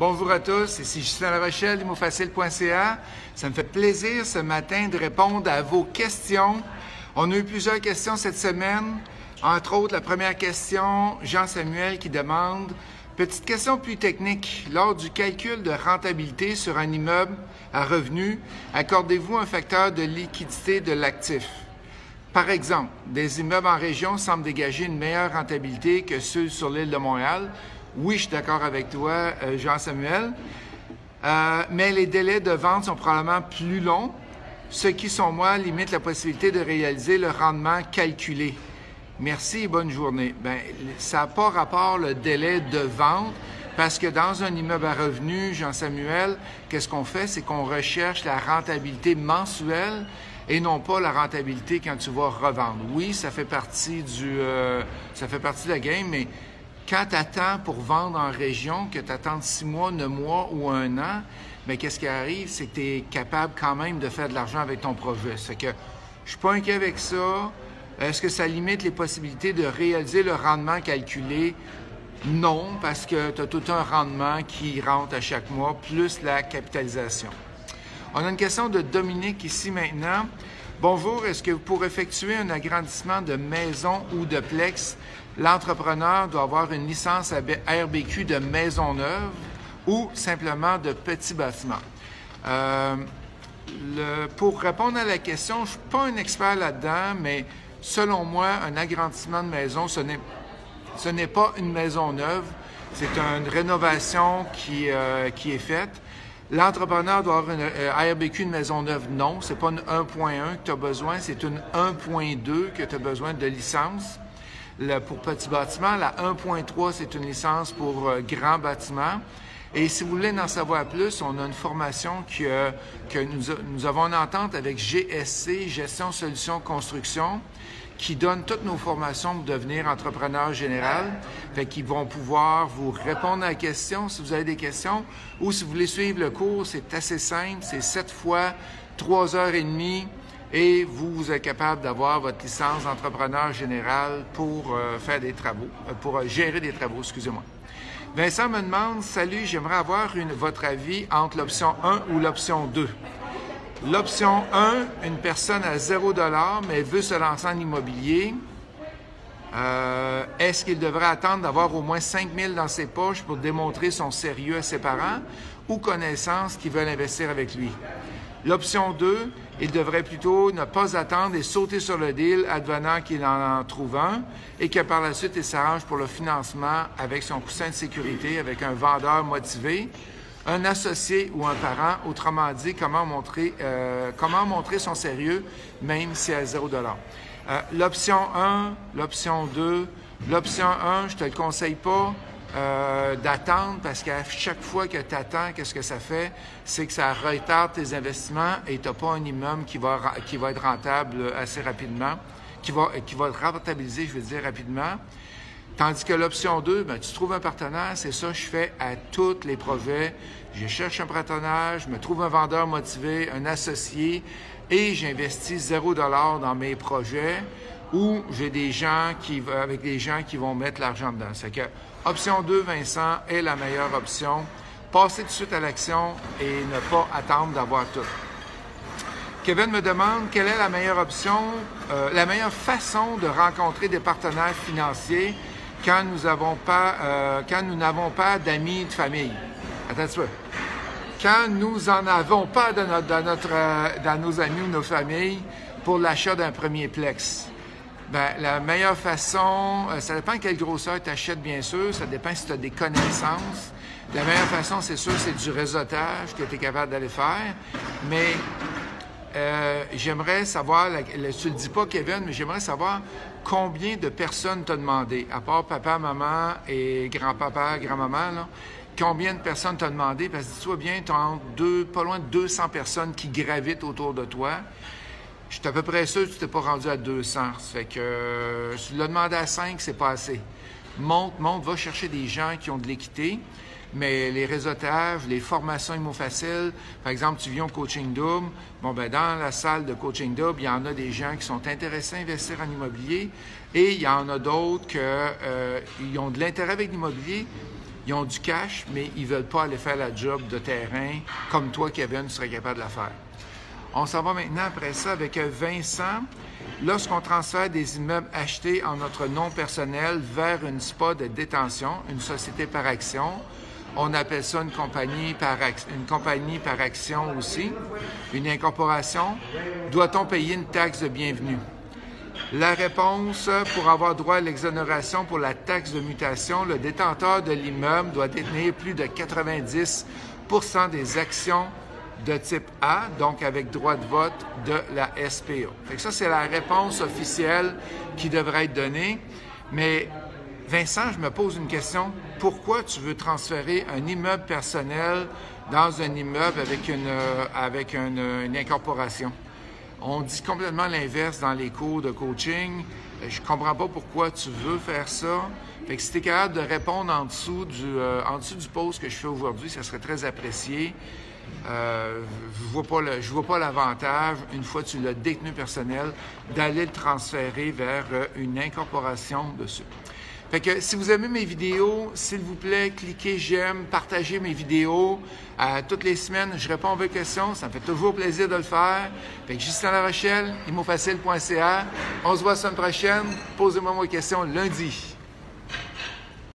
Bonjour à tous, ici Justin Larochelle d'ImoFacile.ca. Ça me fait plaisir ce matin de répondre à vos questions. On a eu plusieurs questions cette semaine. Entre autres, la première question, Jean-Samuel qui demande « Petite question plus technique. Lors du calcul de rentabilité sur un immeuble à revenu, accordez-vous un facteur de liquidité de l'actif? Par exemple, des immeubles en région semblent dégager une meilleure rentabilité que ceux sur l'île de Montréal. » Oui, je suis d'accord avec toi, Jean-Samuel. Mais les délais de vente sont probablement plus longs, ce qui, selon moi, limite la possibilité de réaliser le rendement calculé. Merci et bonne journée. Bien, ça n'a pas rapport le délai de vente, parce que dans un immeuble à revenu, Jean-Samuel, qu'est-ce qu'on fait? C'est qu'on recherche la rentabilité mensuelle et non pas la rentabilité quand tu vas revendre. Oui, ça fait partie de la game, mais quand tu attends pour vendre en région, que tu attends 6 mois, 9 mois ou 1 an, bien, qu'est-ce qui arrive? C'est que tu es capable quand même de faire de l'argent avec ton projet. C'est que je suis pas inquiet avec ça. Est-ce que ça limite les possibilités de réaliser le rendement calculé? Non, parce que tu as tout un rendement qui rentre à chaque mois, plus la capitalisation. On a une question de Dominique ici maintenant. Bonjour, est-ce que pour effectuer un agrandissement de maison ou de plex, l'entrepreneur doit avoir une licence RBQ de maison neuve ou simplement de petits bâtiments? Pour répondre à la question, je ne suis pas un expert là-dedans, mais selon moi, un agrandissement de maison, ce n'est pas une maison neuve, c'est une rénovation qui est faite. L'entrepreneur doit avoir une RBQ de maison neuve, non. Ce n'est pas une 1.1 que tu as besoin, c'est une 1.2 que tu as besoin de licence. Pour petits bâtiments, la 1.3, c'est une licence pour grands bâtiments. Et si vous voulez en savoir plus, on a une formation que nous avons en entente avec GSC, Gestion Solutions Construction, qui donne toutes nos formations pour devenir entrepreneur général. Fait qu'ils vont pouvoir vous répondre à la question si vous avez des questions. Ou si vous voulez suivre le cours, c'est assez simple. C'est 7 fois 3h30 et vous êtes capable d'avoir votre licence d'entrepreneur général pour faire des travaux, pour gérer des travaux, excusez-moi. Vincent me demande, salut, j'aimerais avoir votre avis entre l'option 1 ou l'option 2. L'option 1, une personne à 0 $ mais veut se lancer en immobilier. Est-ce qu'il devrait attendre d'avoir au moins 5 000 dans ses poches pour démontrer son sérieux à ses parents ou connaissances qui veulent investir avec lui? L'option 2, il devrait plutôt ne pas attendre et sauter sur le deal advenant qu'il en trouve un et que par la suite, il s'arrange pour le financement avec son coussin de sécurité, avec un vendeur motivé, un associé ou un parent, autrement dit, comment montrer son sérieux, même si à 0 $. L'option 1, l'option 2, l'option 1, je ne te le conseille pas d'attendre parce qu'à chaque fois que tu attends, qu'est-ce que ça fait? C'est que ça retarde tes investissements et tu n'as pas un immeuble qui va être rentable assez rapidement, qui va être rentabilisé, je veux dire, rapidement. Tandis que l'option 2, bien, tu trouves un partenaire, c'est ça que je fais à tous les projets. Je cherche un partenaire, je me trouve un vendeur motivé, un associé, et j'investis 0 $ dans mes projets où j'ai des gens avec des gens qui vont mettre l'argent dedans. C'est que option 2, Vincent, est la meilleure option. Passez tout de suite à l'action et ne pas attendre d'avoir tout. Kevin me demande quelle est la meilleure option, la meilleure façon de rencontrer des partenaires financiers quand nous n'avons pas d'amis de famille. Attends un petit peu. Quand nous n'en avons pas dans nos amis ou nos familles pour l'achat d'un premier plex. Bien, la meilleure façon, ça dépend quelle grosseur tu achètes, bien sûr, ça dépend si tu as des connaissances. La meilleure façon, c'est sûr, c'est du réseautage que tu es capable d'aller faire, mais j'aimerais savoir, tu ne le dis pas, Kevin, mais j'aimerais savoir combien de personnes t'as demandé, à part papa, maman et grand-papa, grand-maman, là, combien de personnes t'as demandé, parce que dis-toi bien, tu as pas loin de 200 personnes qui gravitent autour de toi. Je suis à peu près sûr que tu t'es pas rendu à 200. Ça fait que si tu l'as demandé à 5, c'est pas assez. Monte, va chercher des gens qui ont de l'équité. Mais les réseautages, les formations ImoFacile, par exemple, tu viens au coaching double, bon, ben dans la salle de coaching double, il y en a des gens qui sont intéressés à investir en immobilier et il y en a d'autres qui ont de l'intérêt avec l'immobilier, Ils ont du cash, mais ils ne veulent pas aller faire la job de terrain comme toi, Kevin, tu serais capable de la faire. On s'en va maintenant après ça avec Vincent. Lorsqu'on transfère des immeubles achetés en notre nom personnel vers une SPA de détention, une société par action, on appelle ça une compagnie par action aussi, une incorporation, doit-on payer une taxe de bienvenue? La réponse, pour avoir droit à l'exonération pour la taxe de mutation, le détenteur de l'immeuble doit détenir plus de 90 % des actions de type A, donc avec droit de vote de la SPA. Fait que ça, c'est la réponse officielle qui devrait être donnée. Mais Vincent, je me pose une question. Pourquoi tu veux transférer un immeuble personnel dans un immeuble avec une incorporation? On dit complètement l'inverse dans les cours de coaching. Je ne comprends pas pourquoi tu veux faire ça. Fait que si tu es capable de répondre en dessous du post que je fais aujourd'hui, ça serait très apprécié. Je vois pas l'avantage, une fois que tu l'as détenu personnel, d'aller le transférer vers une incorporation dessus. Fait que si vous aimez mes vidéos, s'il vous plaît, cliquez j'aime, partagez mes vidéos. Toutes les semaines, je réponds à vos questions. Ça me fait toujours plaisir de le faire. Fait que Justin Larochelle, imofacile.ca. On se voit la semaine prochaine. Posez-moi vos questions lundi.